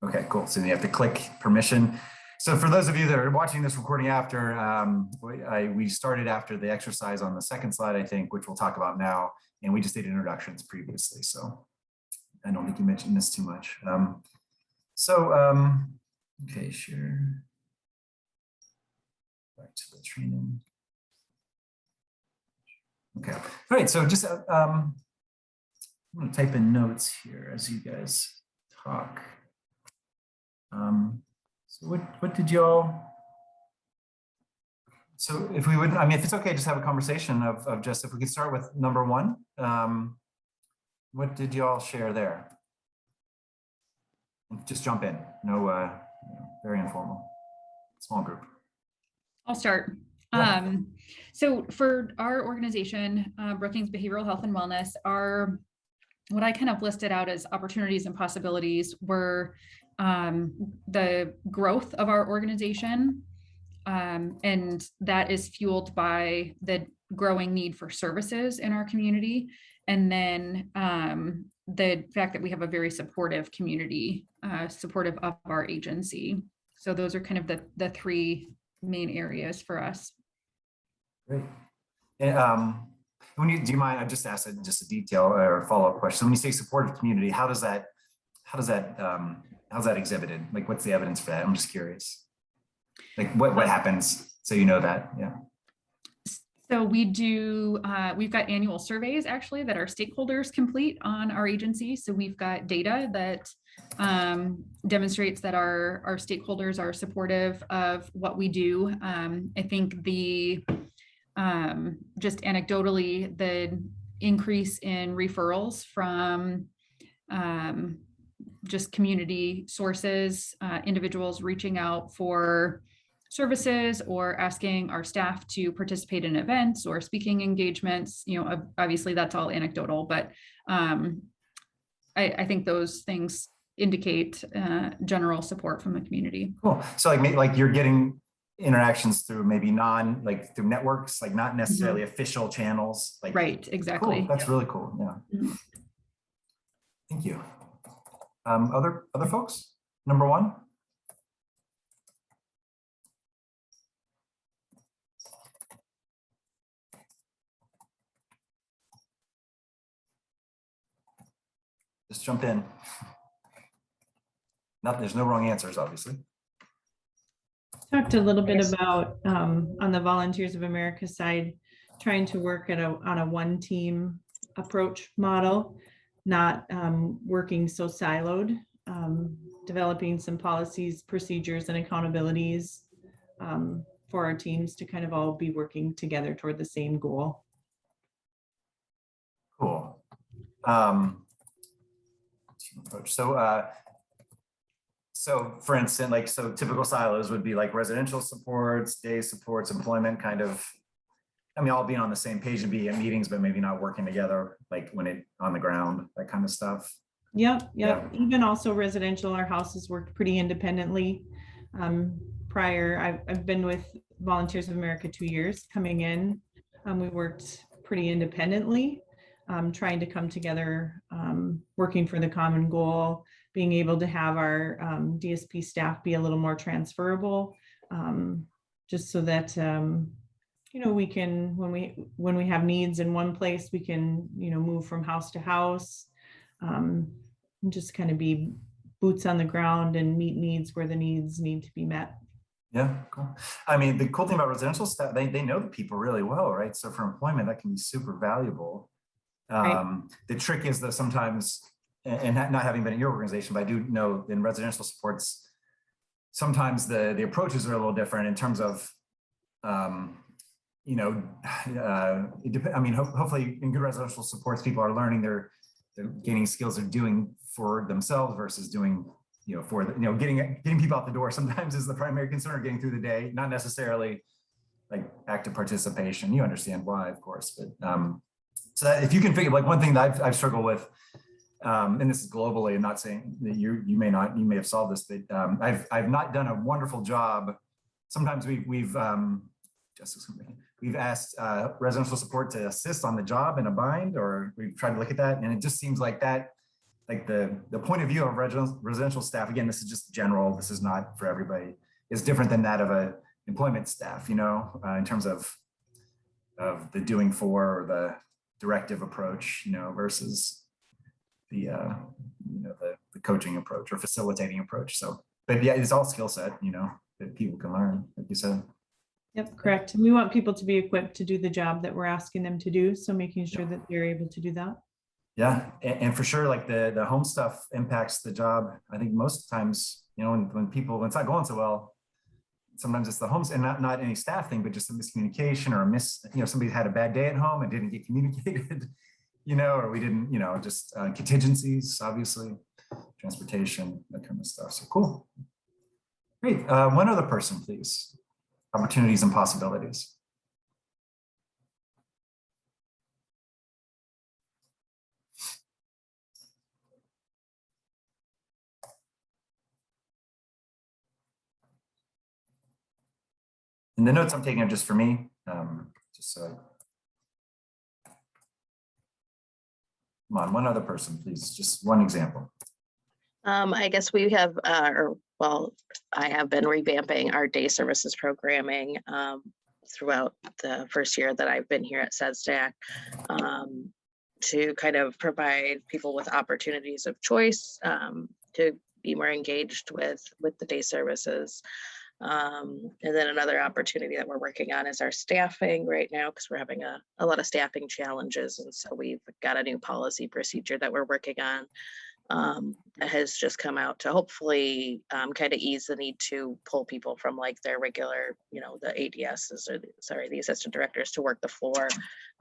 Okay, cool. So you have to click permission. So for those of you that are watching this recording after, we started after the exercise on the second slide, I think, which we'll talk about now. And we just did introductions previously. So I don't think you mentioned this too much. Okay, sure. Back to the training. Okay. All right. So just I'm going to type in notes here as you guys talk. So what did y'all? So if we would, I mean, if it's okay, just have a conversation of just if we could start with number one. What did y'all share there? Just jump in. No, very informal, small group. I'll start. Yeah. So for our organization, Brookings Behavioral Health and Wellness, what I kind of listed out as opportunities and possibilities were the growth of our organization, and that is fueled by the growing need for services in our community, and then the fact that we have a very supportive community, supportive of our agency. So those are kind of the three main areas for us. Great. And do you mind? I just asked just a detail or a follow-up question. So when you say supportive community, how's that exhibited? Like, what's the evidence for that? I'm just curious. Like, what happens so you know that? Yeah. So we do. We've got annual surveys actually that our stakeholders complete on our agency. So we've got data that demonstrates that our stakeholders are supportive of what we do. I think just anecdotally, the increase in referrals from just community sources, individuals reaching out for services or asking our staff to participate in events or speaking engagements. Obviously that's all anecdotal, but I think those things indicate general support from the community. Cool. So like you're getting interactions through maybe through networks, like not necessarily official channels. Like, right, exactly. Cool. That's really cool. Yeah. Mm-hmm. Thank you. Other folks? Number one. Just jump in. There's no wrong answers, obviously. Talked a little bit about on the Volunteers of America side, trying to work on a one team approach model, not working so siloed, developing some policies, procedures, and accountabilities for our teams to kind of all be working together toward the same goal. Cool. Approach. So for instance, so typical silos would be like residential supports, day supports, employment kind of, all being on the same page and be at meetings, but maybe not working together, like when it on the ground, that kind of stuff. Yep. Yeah. Even also residential, our houses worked pretty independently. Prior, I've been with Volunteers of America 2 years. Coming in, we worked pretty independently, trying to come together, working for the common goal, being able to have our DSP staff be a little more transferable, just so that we can, when we have needs in one place, we can move from house to house, and just kind of be boots on the ground and meet needs where the needs need to be met. Yeah, cool. The cool thing about residential staff, they know the people really well, right? So for employment, that can be super valuable. Right. The trick is that sometimes, and not having been in your organization, but I do know in residential supports, sometimes the approaches are a little different in terms of, hopefully in good residential supports, people are learning, they're gaining skills they're doing for themselves versus doing, getting people out the door sometimes is the primary concern, getting through the day, not necessarily like active participation. You understand why, of course, but so that if you can figure, like one thing that I've struggled with, and this is globally, I'm not saying that you may have solved this, but I've not done a wonderful job. Sometimes we've asked residential support to assist on the job in a bind, or we've tried to look at that, and it just seems like that like the point of view of residential staff, again, this is just general, this is not for everybody, is different than that of a employment staff, in terms of the doing for or the directive approach, versus the coaching approach or facilitating approach. So, but yeah, it's all skill set, that people can learn, like you said. Yep, correct. And we want people to be equipped to do the job that we're asking them to do. So making sure that they're able to do that. Yeah, and for sure, like the home stuff impacts the job. I think most times, when when it's not going so well, sometimes it's the homes and not any staff thing, but just a miscommunication or somebody had a bad day at home and didn't get communicated, or we didn't, just contingencies, obviously, transportation, that kind of stuff. So cool. Great. One other person, please. Opportunities and possibilities. And the notes I'm taking are just for me, just so. Come on, one other person, please, just one example. I guess we have, I have been revamping our day services programming throughout the first year that I've been here at SEDSTAC to kind of provide people with opportunities of choice to be more engaged with the day services. And then another opportunity that we're working on is our staffing right now, because we're having a lot of staffing challenges. And so we've got a new policy procedure that we're working on that has just come out to hopefully kind of ease the need to pull people from like their regular, the ADSs or the assistant directors to work the floor,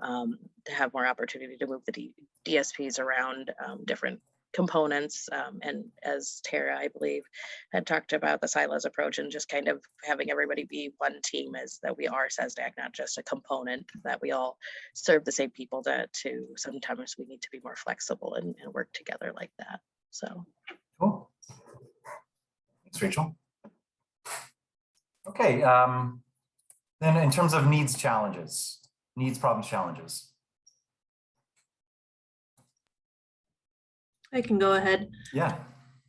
to have more opportunity to move the DSPs around different components. And as Tara, I believe, had talked about the silos approach and just kind of having everybody be one team, is that we are SESDAC, not just a component, that we all serve the same people, to sometimes we need to be more flexible and work together like that. So cool. Thanks, Rachel. Okay, then in terms of needs problems, challenges. I can go ahead. Yeah.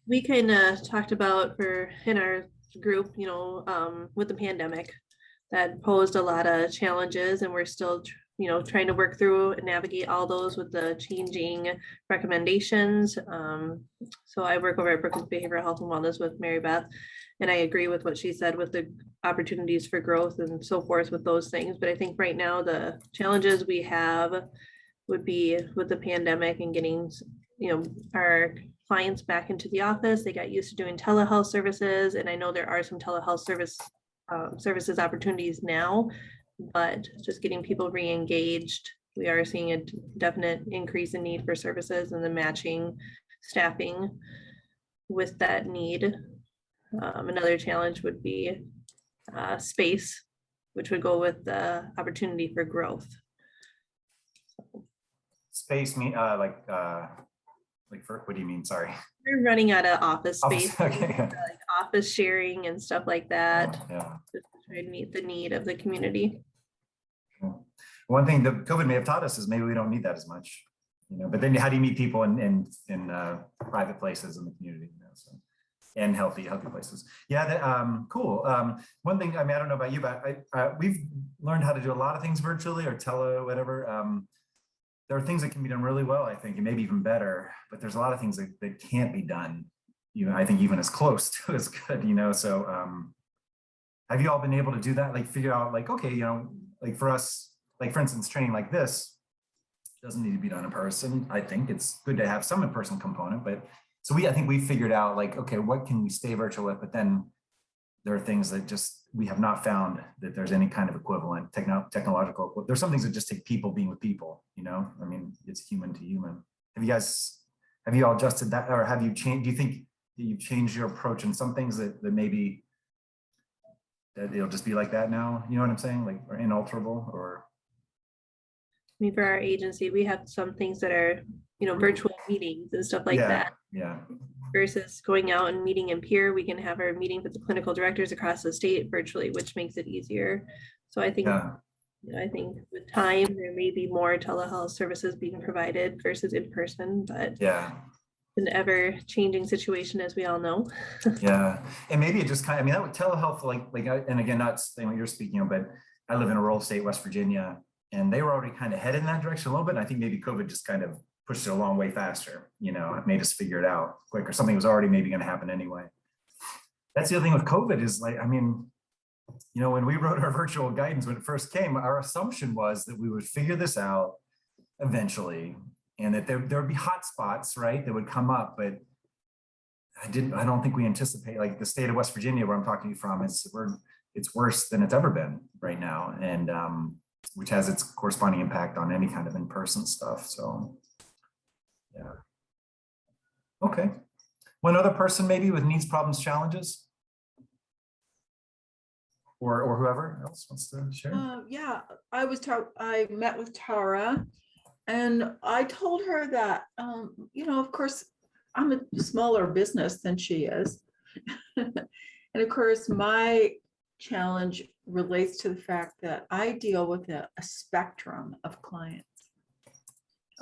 We kind of talked about in our group, with the pandemic, that posed a lot of challenges, and we're still, trying to work through and navigate all those with the changing recommendations. So I work over at Brookings Behavioral Health and Wellness with Mary Beth, and I agree with what she said with the opportunities for growth and so forth with those things. But I think right now the challenges we have would be with the pandemic and getting our clients back into the office. They got used to doing telehealth services, and I know there are some telehealth services opportunities now, but just getting people re-engaged. We are seeing a definite increase in need for services and the matching staffing with that need. Another challenge would be space, which would go with the opportunity for growth. Space, what do you mean? Sorry. We're running out of office space, Okay. like office sharing and stuff like that, Yeah. just to try to meet the need of the community. One thing that COVID may have taught us is maybe we don't need that as much, but then how do you meet people in private places in the community, so, and healthy places. Yeah, cool. One thing, I don't know about you, but we've learned how to do a lot of things virtually or whatever. There are things that can be done really well, I think, and maybe even better, but there's a lot of things that can't be done, I think even as close to as good, so have you all been able to do that? Like figure out like, okay, like for us, like for instance, training like this doesn't need to be done in person. I think it's good to have some in-person component, but so I think we figured out like, okay, what can we stay virtual with? But then there are things that just, we have not found that there's any kind of equivalent technological. There's some things that just take people being with people, it's human to human. Have you all adjusted that, or have you changed? Do you think that you've changed your approach in some things that maybe that it'll just be like that now? You know what I'm saying? Like, or inalterable, or? For our agency, we have some things that are, virtual meetings and stuff like that. Yeah. Versus going out and meeting in peer, we can have our meeting with the clinical directors across the state virtually, which makes it easier. So I think, I think with time there may be more telehealth services being provided versus in person, but yeah, an ever changing situation, as we all know. Yeah, and maybe it just kind of, I mean, that would telehealth, and again, not saying what you're speaking of, but I live in a rural state, West Virginia, and they were already kind of headed in that direction a little bit. And I think maybe COVID just kind of pushed it a long way faster, you know, it made us figure it out quicker. Something was already maybe going to happen anyway. That's the other thing with COVID is like, I mean, you know, when we wrote our virtual guidance, when it first came, our assumption was that we would figure this out eventually, and that there would be hot spots, right, that would come up, but I don't think we anticipate, like the state of West Virginia, where I'm talking to you from, it's worse than it's ever been right now. And which has its corresponding impact on any kind of in-person stuff. So, yeah. Okay. One other person maybe with needs, problems, challenges? Or whoever else wants to share? Yeah, I met with Tara and I told her that, you know, of course, I'm a smaller business than she is. And of course, my challenge relates to the fact that I deal with a spectrum of clients.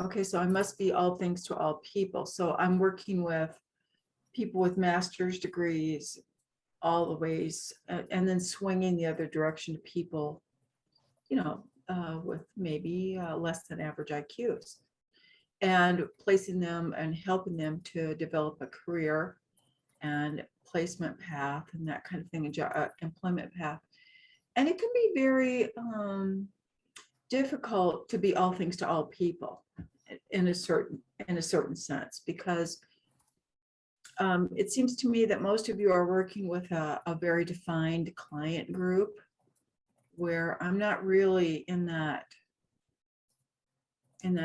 Okay, so I must be all things to all people. So I'm working with people with master's degrees, all the ways, and then swinging the other direction to people, you know, with maybe less than average IQs, and placing them and helping them to develop a career and placement path and that kind of thing, and employment path. And it can be very difficult to be all things to all people in a certain sense, because it seems to me that most of you are working with a very defined client group, where I'm not really in that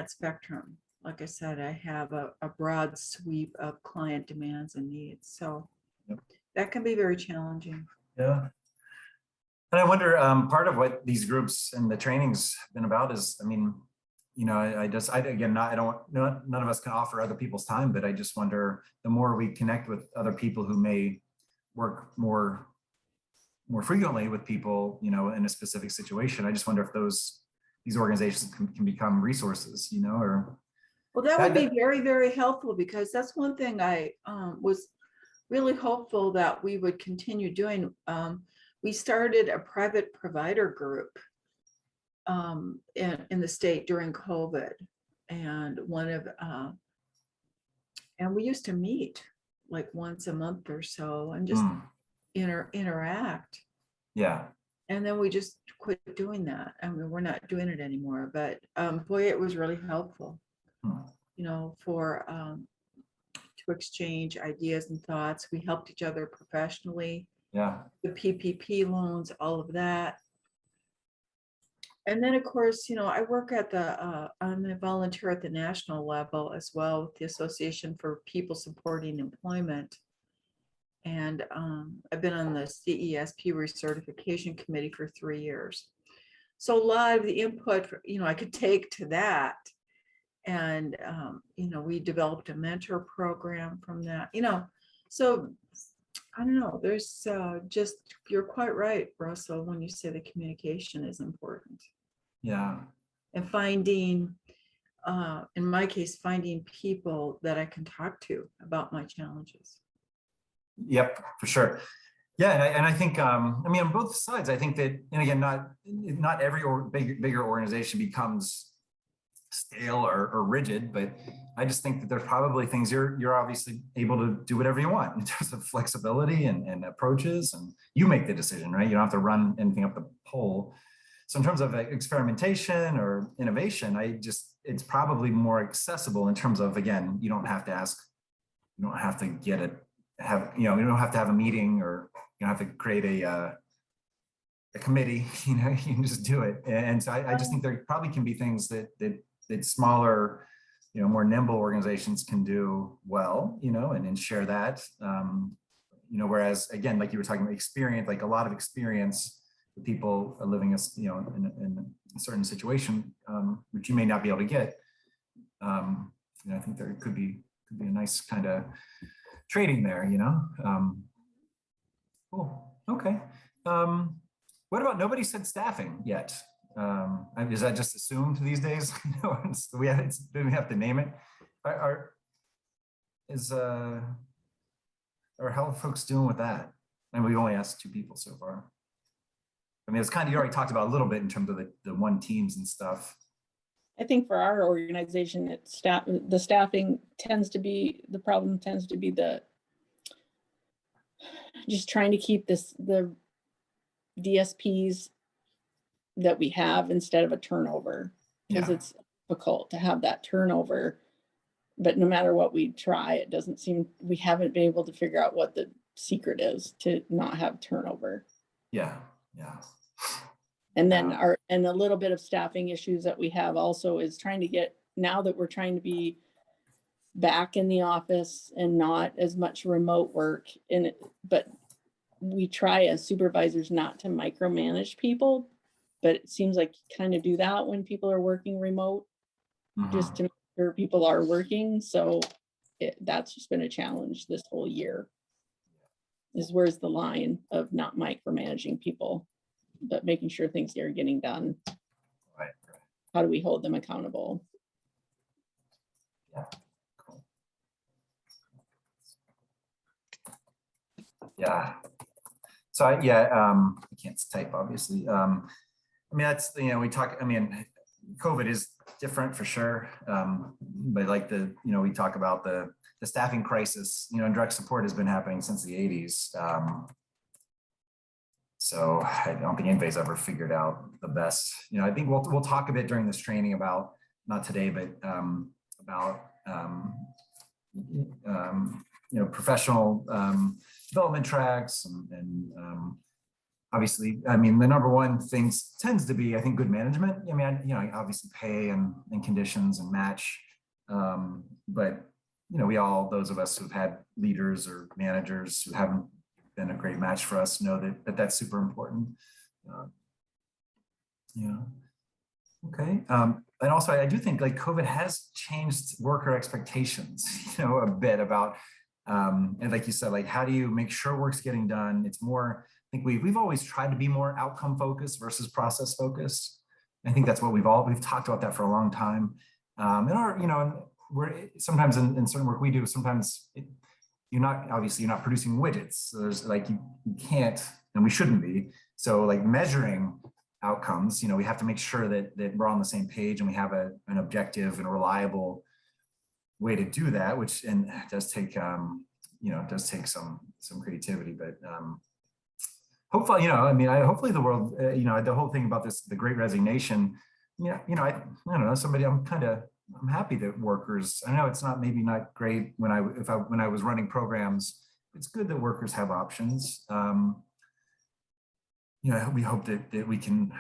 spectrum. Like I said, I have a broad sweep of client demands and needs. So Yep. That can be very challenging. Yeah. And I wonder, part of what these groups and the trainings have been about is, I mean, you know, none of us can offer other people's time, but I just wonder, the more we connect with other people who may work more frequently with people, you know, in a specific situation, I just wonder if these organizations can become resources, you know, or. Well, that would be very, very helpful, because that's one thing I was really hopeful that we would continue doing. We started a private provider group in the state during COVID, and and we used to meet like once a month or so and just interact. Yeah. And then we just quit doing that. I mean, we're not doing it anymore, but boy, it was really helpful, you know, to exchange ideas and thoughts. We helped each other professionally. Yeah. The PPP loans, all of that. And then, of course, you know, I work at I'm a volunteer at the national level as well with the Association for People Supporting Employment. And I've been on the CESP recertification committee for 3 years. So a lot of the input, you know, I could take to that. And, you know, we developed a mentor program from that, you know, so I don't know, there's just, you're quite right, Russell, when you say the communication is important. Yeah. And finding, in my case, finding people that I can talk to about my challenges. Yep, for sure. Yeah, and I think, I mean, on both sides, I think that, and again, not every bigger organization becomes stale or rigid, but I just think that there's probably things you're obviously able to do whatever you want in terms of flexibility and approaches, and you make the decision, right? You don't have to run anything up the pole. So in terms of experimentation or innovation, it's probably more accessible in terms of, again, you don't have to ask, you don't have to you don't have to have a meeting, or you don't have to create a committee, you know, you can just do it. And so I just think there probably can be things that smaller, you know, more nimble organizations can do well, you know, and share that, you know, whereas again, like you were talking about experience, like a lot of experience with people living, you know, in a certain situation, which you may not be able to get. You know, I think there could be a nice kind of trading there, you know. Cool. Okay. What about, nobody said staffing yet? Is that just assumed these days? Do we have to name it? or how are folks doing with that? And we've only asked 2 people so far. I mean, it's kind of, you already talked about a little bit in terms of the 1 teams and stuff. I think for our organization, the staffing tends to be, the problem tends to be just trying to keep the DSPs that we have instead of a turnover, because Yeah. it's difficult to have that turnover. But no matter what we try, it doesn't seem, we haven't been able to figure out what the secret is to not have turnover. Yeah, yeah. And then Yeah. and a little bit of staffing issues that we have also is trying to get, now that we're trying to be back in the office and not as much remote work but we try as supervisors not to micromanage people, but it seems like you kind of do that when people are working remote, just to make sure people are working. So that's just been a challenge this whole year, is where's the line of not micromanaging people, but making sure things are getting done. Right. How do we hold them accountable? Yeah. Cool. Yeah. So I can't type, obviously. I mean, that's, we talk, I mean, COVID is different for sure. But like we talk about the staffing crisis, and direct support has been happening since the 80s. So I don't think anybody's ever figured out the best. I think we'll talk a bit during this training about, not today, but about professional development tracks and obviously, I mean, the number one thing tends to be, I think, good management. I mean, obviously pay and conditions and match, but those of us who've had leaders or managers who haven't been a great match for us know that that's super important. Okay. And also, I do think like COVID has changed worker expectations, a bit about, and like you said, like, how do you make sure work's getting done? It's more, I think we've always tried to be more outcome focused versus process focused. I think that's what we've talked about that for a long time. And we're sometimes in certain work we do, sometimes you're not producing widgets. So there's like, you can't, and we shouldn't be. So like measuring outcomes, we have to make sure that we're on the same page and we have an objective and a reliable way to do that, which does take some creativity, but hopefully, hopefully the world, the whole thing about the Great Resignation, I don't know, I'm happy that workers, I know it's maybe not great when I was running programs, it's good that workers have options. We hope that we can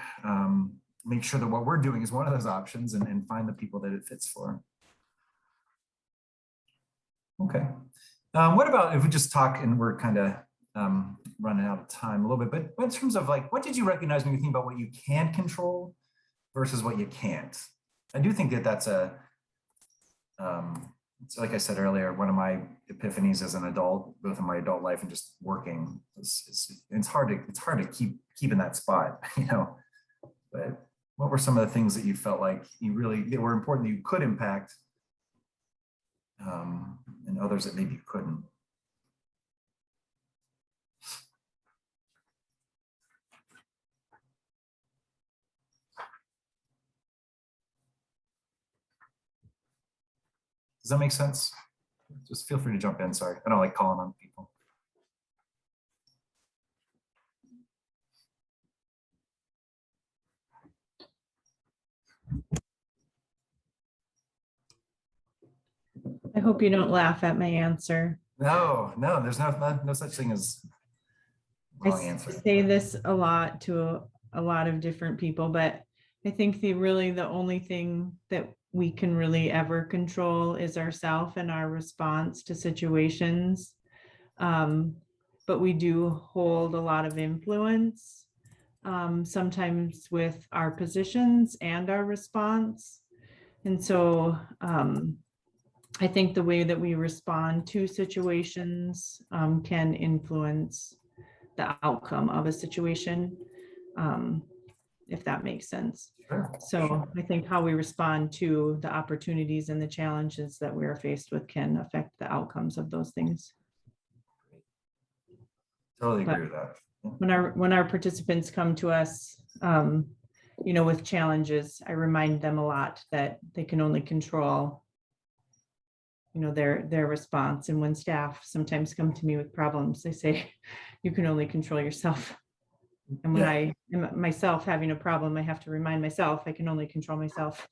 make sure that what we're doing is one of those options and find the people that it fits for. Okay. What about if we just talk, and we're kind of running out of time a little bit, but in terms of like, what did you recognize when you think about what you can control versus what you can't? I do think that's so like I said earlier, one of my epiphanies as an adult, both in my adult life and just working, it's hard to keep in that spot, but what were some of the things that you felt like that were important that you could impact, and others that maybe you couldn't? Does that make sense? Just feel free to jump in. Sorry, I don't like calling on people. I hope you don't laugh at my answer. No, there's no such thing as wrong answer. I say this a lot to a lot of different people, but I think the only thing that we can really ever control is ourselves and our response to situations. But we do hold a lot of influence, sometimes with our positions and our response. And so I think the way that we respond to situations can influence the outcome of a situation. if that makes sense. Sure. So I think how we respond to the opportunities and the challenges that we are faced with can affect the outcomes of those things. Totally But agree with that. When our participants come to us, you know, with challenges, I remind them a lot that they can only control, you know, their response. And when staff sometimes come to me with problems, they say, you can only control yourself. And when Yeah. I am myself having a problem, I have to remind myself I can only control myself.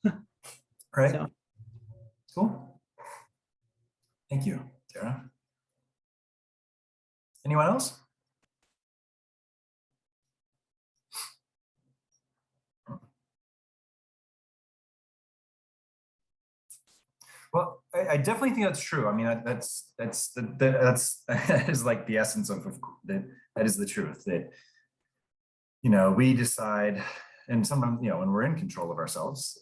Right. So Cool. Thank you, Tara. Anyone else? Well, I definitely think that's true. I mean, that's that is like the essence of that. That is the truth. That, you know, we decide, and sometimes, you know, when we're in control of ourselves.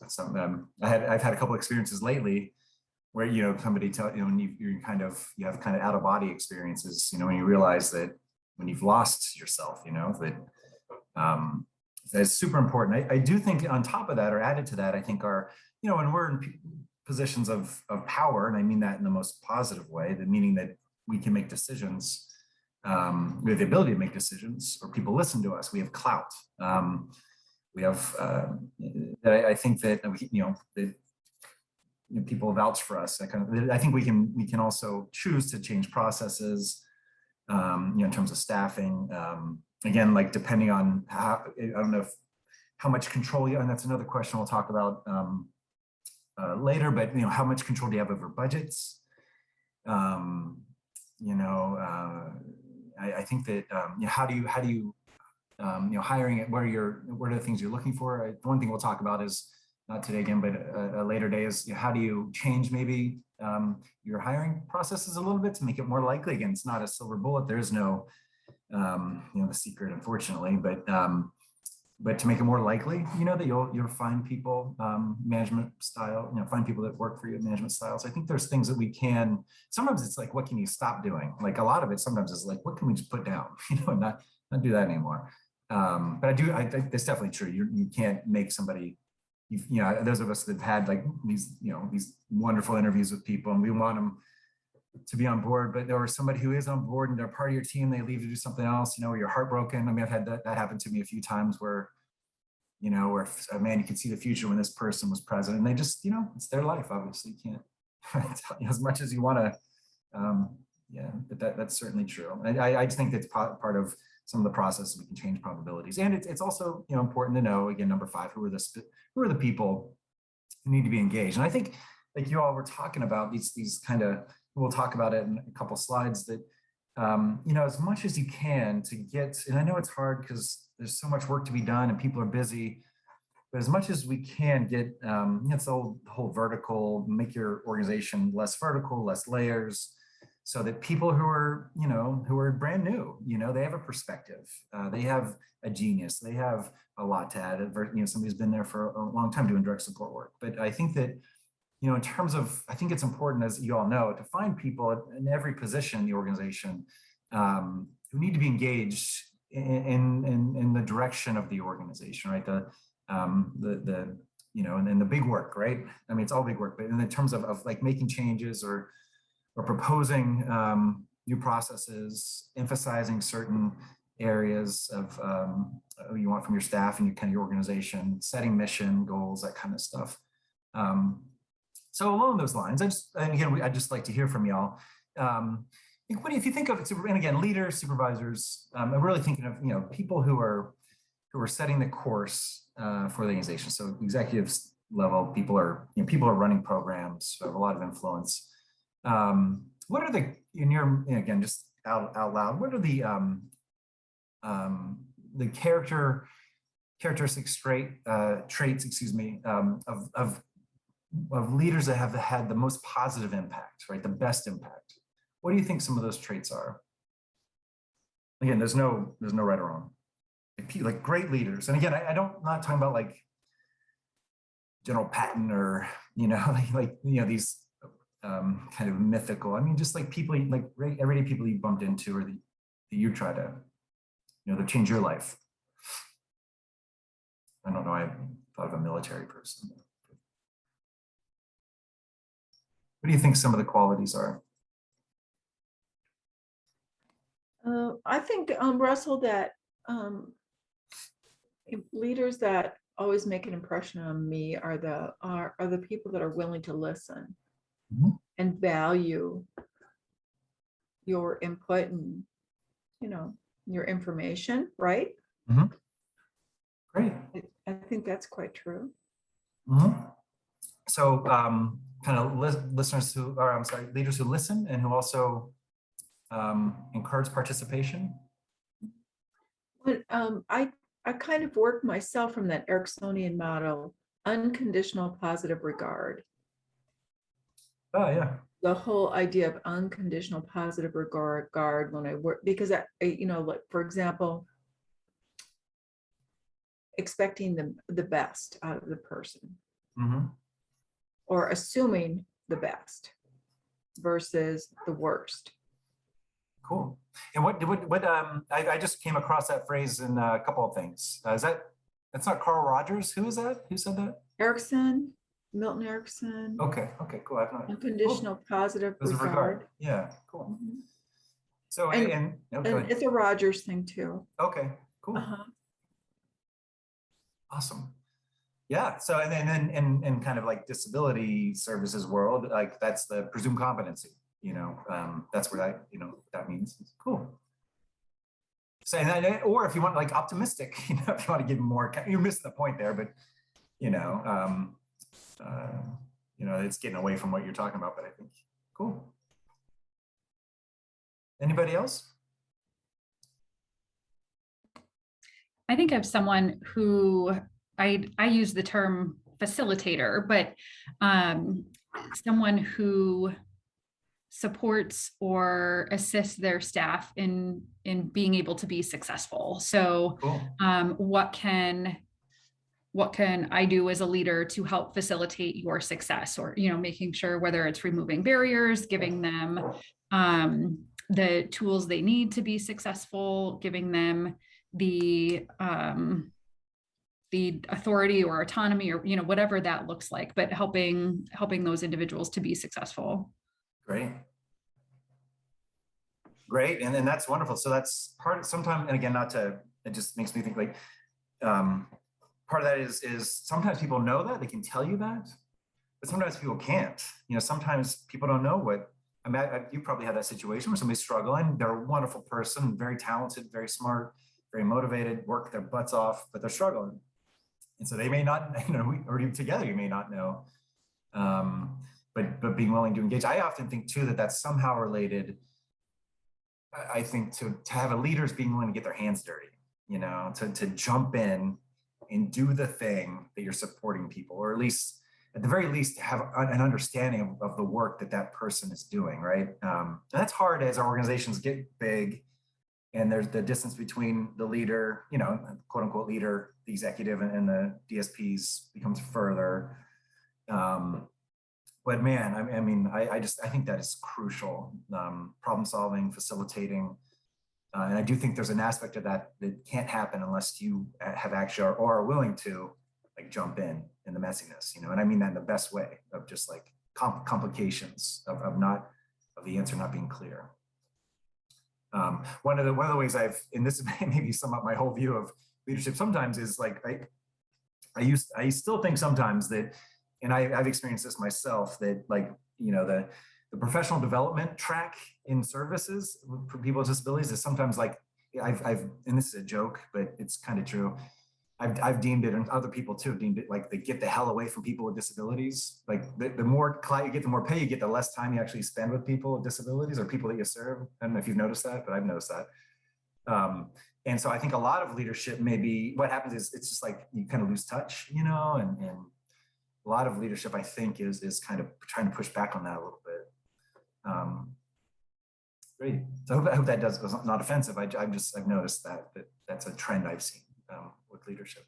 I've had a couple experiences lately where, you know, somebody tell you know, when you have kind of out of body experiences. You know, when you realize that when you've lost yourself, you know, that's super important. I do think on top of that, or added to that, I think you know, when we're in positions of power, and I mean that in the most positive way, the meaning that we can make decisions, we have the ability to make decisions, or people listen to us, we have clout. We have, I think that, you know, people vouch for us. I think we can also choose to change processes, you know, in terms of staffing. Again, like depending on how, I don't know how much control and that's another question we'll talk about later, but, you know, how much control do you have over budgets? You know, I think that, you know, how do you, you know, hiring it, what are the things you're looking for? One thing we'll talk about is, not today again, but a later day, is, you know, how do you change maybe your hiring processes a little bit to make it more likely? Again, it's not a silver bullet. There is no, you know, the secret, unfortunately, but to make it more likely, you know, that you'll find people, management style, you know, find people that work for you, management styles. I think there's things that we can, sometimes it's like, what can you stop doing? Like a lot of it sometimes is like, what can we just put down, you know, and not do that anymore. But I think that's definitely true. You can't make somebody, you know, those of us that have had like these, you know, these wonderful interviews with people, and we want them to be on board, but there was somebody who is on board and they're part of your team, they leave to do something else, you know, where you're heartbroken. I mean, I've had that happen to me a few times where, you know, where, man, you could see the future when this person was president, and they just, you know, it's their life, obviously. You can't tell you as much as you want to, yeah, but that's certainly true. I just think that's part of some of the processes we can change probabilities. And it's also, you know, important to know, again, number 5, who are the people who need to be engaged. And I think, like you all were talking about, these kind of, we'll talk about it in a couple slides, that, you know, as much as you can to get, and I know it's hard because there's so much work to be done and people are busy, but as much as we can get, it's the whole vertical, make your organization less vertical, less layers, so that people who are, you know, who are brand new, you know, they have a perspective, they have a genius, they have a lot to add, you know, somebody's been there for a long time doing direct support work. But I think that, you know, in terms of, I think it's important, as you all know, to find people in every position in the organization who need to be engaged in the direction of the organization, right? The you know, and then the big work, right? I mean, it's all big work, but in terms of like making changes or proposing new processes, emphasizing certain areas of you want from your staff and your kind of your organization, setting mission goals, that kind of stuff. So along those lines, I'd just like to hear from y'all. If you think of it, and again, leaders, supervisors, I'm really thinking of, you know, people who are setting the course for the organization. So executives level, people are running programs, so have a lot of influence. What are in your, again, just out loud, what are the characteristics, traits, excuse me, of leaders that have had the most positive impact, right? The best impact. What do you think some of those traits are? Again, there's no right or wrong. Like great leaders, and again, I'm not talking about like General Patton or, you know, like you know, these kind of mythical. I mean, just like people, like everyday people you bumped into, or that you try to, you know, that change your life. I don't know. I thought of a military person. What do you think some of the qualities are? I think, Russell, that leaders that always make an impression on me are the people that are willing to listen Mhm. and value your input and, your information, right? Great. I think that's quite true. Mhm. So kind of listeners who, or I'm sorry, leaders who listen and who also encourage participation. But I kind of work myself from that Ericksonian model, unconditional positive regard. Oh yeah. The whole idea of unconditional positive regard when I work, because like, for example, expecting the best out of the person Mhm. or assuming the best versus the worst. Cool. And what I just came across that phrase in a couple of things. That's not Carl Rogers? Who is that? Who said that? Erickson, Milton Erickson, Okay, cool. I've not. unconditional positive There's a regard. Yeah, cool. Mhm. So, And- no, And go ahead. it's a Rogers thing too. Okay, cool. Uh-huh. Awesome. Yeah. So, and then in kind of like disability services world, like that's the presumed competency, that's where that means. Cool. So, or if you want like optimistic, if you want to give more, you're missing the point there, but it's getting away from what you're talking about, but I think cool. Anybody else? I think of someone who I use the term facilitator, but someone who supports or assists their staff in being able to be successful. So Cool. what can I do as a leader to help facilitate your success, or making sure whether it's removing barriers, giving them the tools they need to be successful, giving them the authority or autonomy, or whatever that looks like, but helping those individuals to be successul. Great. And that's wonderful. So that's part of sometimes, and again, it just makes me think like part of that is sometimes people know that, they can tell you that, but sometimes people can't. Sometimes people don't know what, you probably had that situation where somebody's struggling. They're a wonderful person, very talented, very smart, very motivated, work their butts off, but they're struggling. And so they may not, or even together, you may not know. But being willing to engage. I often think too, that's somehow related, I think, to have a leaders being willing to get their hands dirty, to jump in and do the thing that you're supporting people, or at least, at the very least, have an understanding of the work that person is doing, right? And that's hard as our organizations get big and there's the distance between the leader, quote unquote leader, the executive, and the DSPs becomes further. But man, I think that is crucial. Problem solving, facilitating. And I do think there's an aspect of that can't happen unless you have actually or are willing to like jump in the messiness, and I mean that in the best way of just like complications of the answer not being clear. One of the ways and this maybe sum up my whole view of leadership sometimes is like, I still think sometimes that, and I've experienced this myself, that like, the professional development track in services for people with disabilities is sometimes like, and this is a joke, but it's kind of true. I've deemed it, and other people too have deemed it, like they get the hell away from people with disabilities. Like the more client you get, the more pay you get, the less time you actually spend with people with disabilities or people that you serve. I don't know if you've noticed that, but I've noticed that. And so I think a lot of leadership, maybe what happens is it's just like you kind of lose touch, and a lot of leadership, I think, is kind of trying to push back on that a little bit. Great. So I hope that was not offensive. I've noticed that's a trend I've seen with leadership.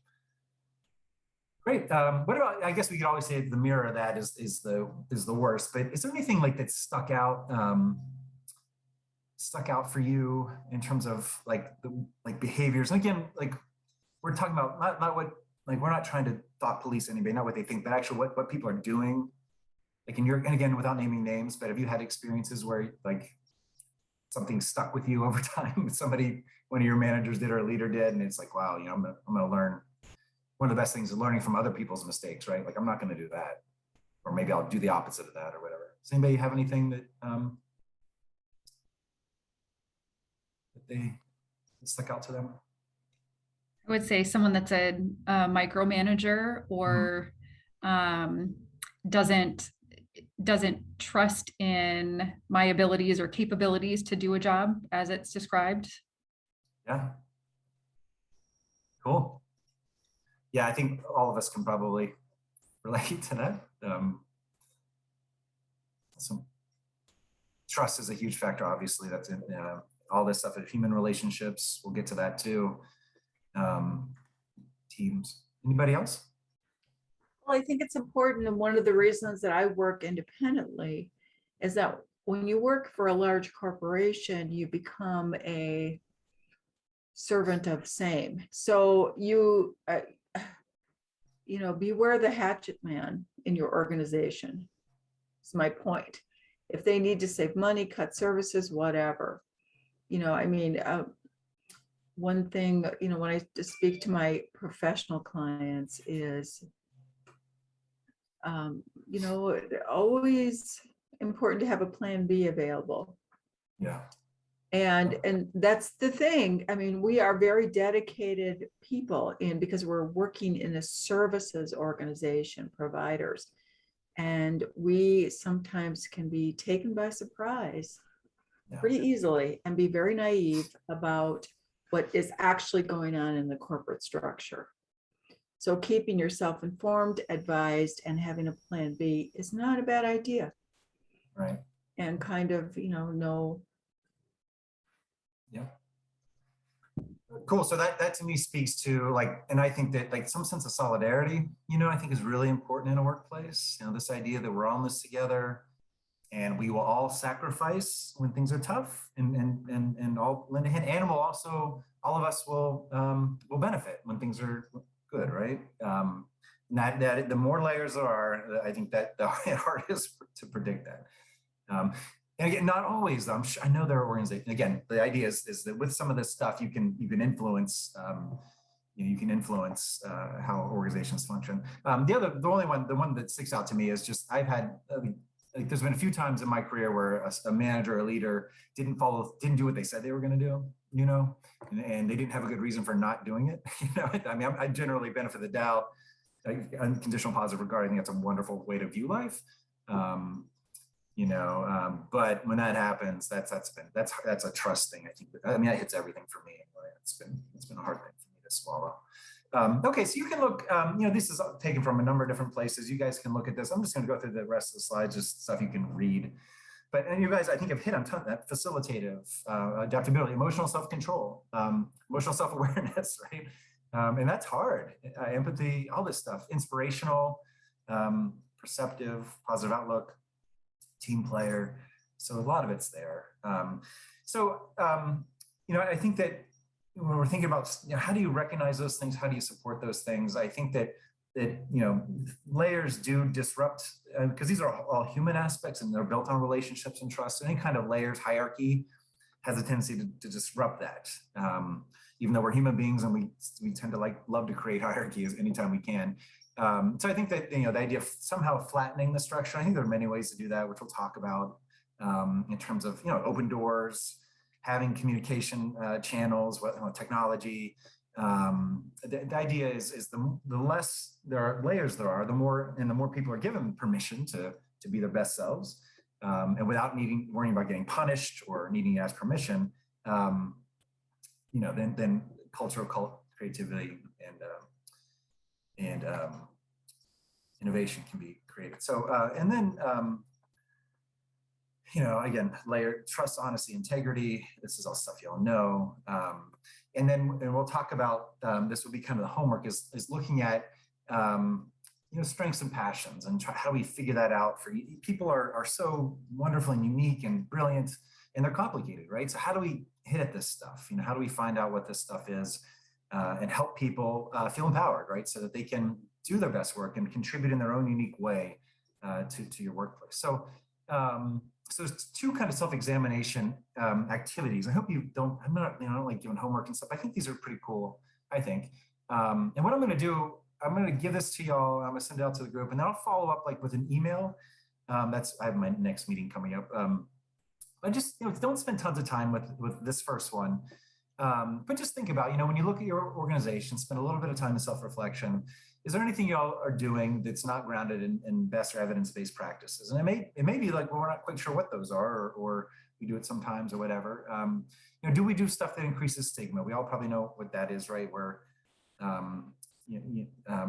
Great. What about? I guess we could always say the mirror of that is the worst. But is there anything like that stuck out for you in terms of like behaviors? And again, like we're talking about not what like, we're not trying to thought police anybody, not what they think, but actually what people are doing. Like, and again, without naming names, but have you had experiences where like something stuck with you over time? Somebody, one of your managers did or a leader did, and it's like, wow, I'm gonna learn. One of the best things is learning from other people's mistakes, right? Like, I'm not gonna do that, or maybe I'll do the opposite of that or whatever. Does anybody have anything that that stuck out to them? I would say someone that's a micromanager or doesn't trust in my abilities or capabilities to do a job as it's described. Yeah. Cool. Yeah, I think all of us can probably relate to that. So trust is a huge factor, obviously. That's in all this stuff in human relationships. We'll get to that too. Teams. Anybody else? Well, I think it's important, and one of the reasons that I work independently is that when you work for a large corporation, you become a servant of same. So you beware the hatchet man in your organization. It's my point. If they need to save money, cut services, whatever, one thing, when I speak to my professional clients is, always important to have a plan B available. Yeah. And that's the thing. I mean, we are very dedicated people because we're working in a services organization, providers, and we sometimes can be taken by surprise pretty easily and be very naive about what is actually going on in the corporate structure. So keeping yourself informed, advised, and having a plan B is not a bad idea. Right. And kind of, know. Yeah. Cool. So that to me speaks to and I think that some sense of solidarity, I think is really important in a workplace. This idea that we're all in this together and we will all sacrifice when things are tough and all lend a hand. And will also, all of us will benefit when things are good, right? That the more layers there are, I think that the hardest to predict that. And again, not always. I know there are organizations. Again, the idea is that with some of this stuff, you can influence. You can influence how organizations function. The one that sticks out to me is just I've had. There's been a few times in my career where a manager or a leader didn't do what they said they were going to do, and they didn't have a good reason for not doing it. I mean, I generally benefit the doubt, unconditional positive regard. I think that's a wonderful way to view life. But when that happens, that's a trust thing. I think. I mean, that hits everything for me. Anyway. It's been a hard thing for me to swallow. Okay, so you can look, this is taken from a number of different places. You guys can look at this. I'm just going to go through the rest of the slides, just stuff you can read. And you guys, I think, have hit on that facilitative, adaptability, emotional self-control, emotional self-awareness, right? And that's hard. Empathy, all this stuff, inspirational, perceptive, positive outlook, team player. So a lot of it's there. I think that when we're thinking about, how do you recognize those things? How do you support those things? I think that layers do disrupt, because these are all human aspects and they're built on relationships and trust. Any kind of layers hierarchy has a tendency to disrupt that. Even though we're human beings and we tend to love to create hierarchies anytime we can. So I think that the idea of somehow flattening the structure, I think there are many ways to do that, which we'll talk about in terms of open doors, having communication channels, technology. The idea is the less there are layers there are, the more people are given permission to be their best selves, and without worrying about getting punished or needing to ask permission. Then cultural creativity and innovation can be created. So again, layer trust, honesty, integrity. This is all stuff you all know. And we'll talk about, this will be kind of the homework is looking at, strengths and passions and how do we figure that out for people are so wonderful and unique and brilliant and they're complicated, right? So how do we hit at this stuff? How do we find out what this stuff is? and help people feel empowered, right? So that they can do their best work and contribute in their own unique way to your workplace. So, so it's two kind of self-examination activities. I hope you don't, I'm not, I don't like giving homework and stuff. I think these are pretty cool, I think. And what I'm going to do, I'm going to give this to y'all. I'm going to send it out to the group, and then I'll follow up like with an email. I have my next meeting coming up. I just, don't spend tons of time with this first one. But just think about, when you look at your organization, spend a little bit of time in self-reflection. Is there anything y'all are doing that's not grounded in best or evidence-based practices? And it may be like, well, we're not quite sure what those are, or we do it sometimes or whatever. Do we do stuff that increases stigma? We all probably know what that is, right? Where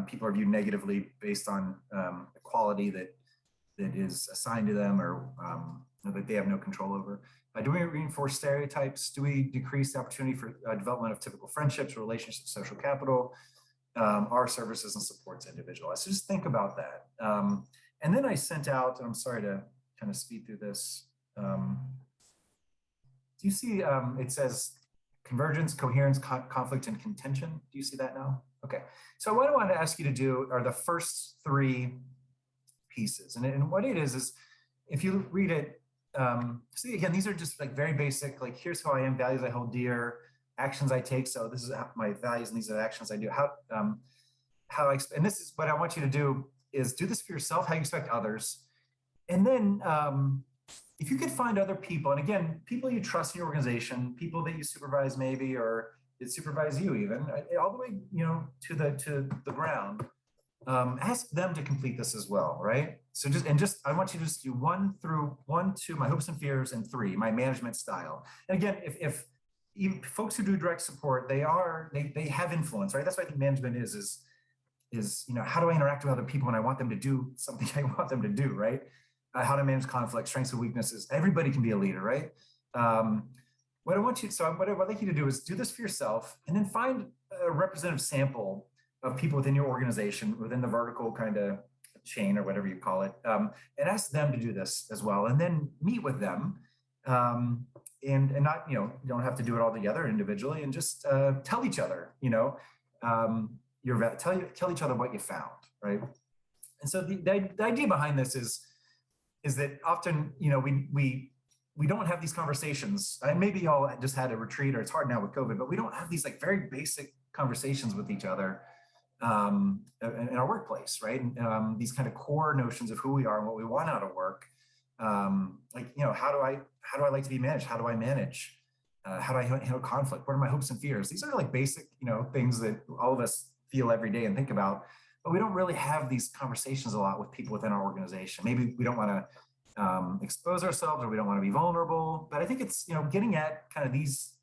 people are viewed negatively based on equality that is assigned to them, or that they have no control over. Do we reinforce stereotypes? Do we decrease the opportunity for development of typical friendships, relationships, social capital? Our services and supports individualized. So just think about that. And then I sent out, and I'm sorry to kind of speed through this. Do you see, it says convergence, coherence, conflict, and contention. Do you see that now? Okay. So what I want to ask you to do are the first three pieces. And what it is if you read it, see, again, these are just like very basic, like here's who I am, values I hold dear, actions I take. So this is my values, and these are the actions I do. And this is what I want you to do, is do this for yourself, how you expect others. And then if you could find other people, and again, people you trust in your organization, people that you supervise maybe, or that supervise you even, all the way, to the ground, ask them to complete this as well, right? So I want you to just do 1 through 1, 2, my hopes and fears, and 3, my management style. And again, if even folks who do direct support, they have influence, right? That's what I think management is how do I interact with other people when I want them to do something I want them to do, right? How to manage conflict, strengths and weaknesses. Everybody can be a leader, right? What I'd like you to do is do this for yourself, and then find a representative sample of people within your organization, within the vertical kind of chain or whatever you call it, and ask them to do this as well, and then meet with them. And not, you don't have to do it all together individually, and just tell each other, tell each other what you found, right? And so the idea behind this is that often, we don't have these conversations. And maybe y'all just had a retreat, or it's hard now with COVID, but we don't have these like very basic conversations with each other in our workplace, right? And, these kind of core notions of who we are and what we want out of work. How do I like to be managed? How do I manage? How do I handle conflict? What are my hopes and fears? These are like basic, things that all of us feel every day and think about, but we don't really have these conversations a lot with people within our organization. Maybe we don't want to expose ourselves, or we don't want to be vulnerable, but I think it's, getting at kind of these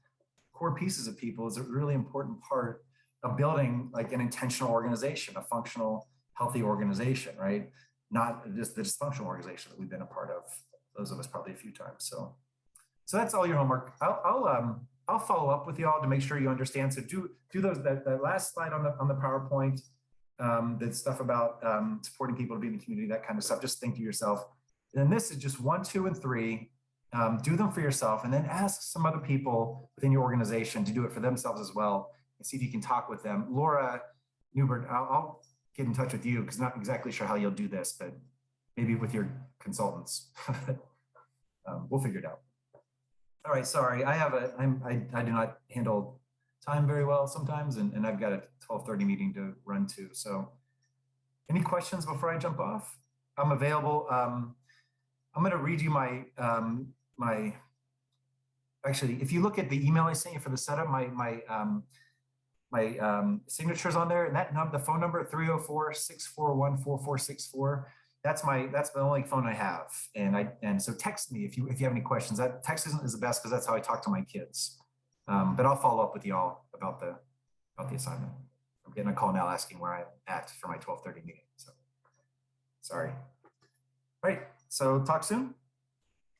core pieces of people is a really important part of building like an intentional organization, a functional, healthy organization, right? Not just the dysfunctional organization that we've been a part of, those of us probably a few times. So that's all your homework. I'll follow up with y'all to make sure you understand. So do those, that last slide on the PowerPoint, the stuff about supporting people to be in the community, that kind of stuff. Just think to yourself. And then this is just 1, 2, and 3. Do them for yourself, and then ask some other people within your organization to do it for themselves as well, and see if you can talk with them. Laura Newbert, I'll get in touch with you, because not exactly sure how you'll do this, but maybe with your consultants. We'll figure it out. All right, sorry, I do not handle time very well sometimes, and I've got a 12:30 meeting to run to. So any questions before I jump off? I'm available. I'm going to read you actually, if you look at the email I sent you for the setup, my signature's on there, and that number, the phone number 304-641-4464. That's the only phone I have. And so text me if you have any questions. That text is the best, because that's how I talk to my kids. But I'll follow up with y'all about the assignment. I'm getting a call now asking where I'm at for my 12:30 meeting. So sorry. All right. So talk soon.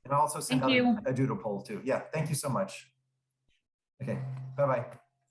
And I'll also send out a doodle poll too. Yeah. Thank you so much. Okay. Bye-bye.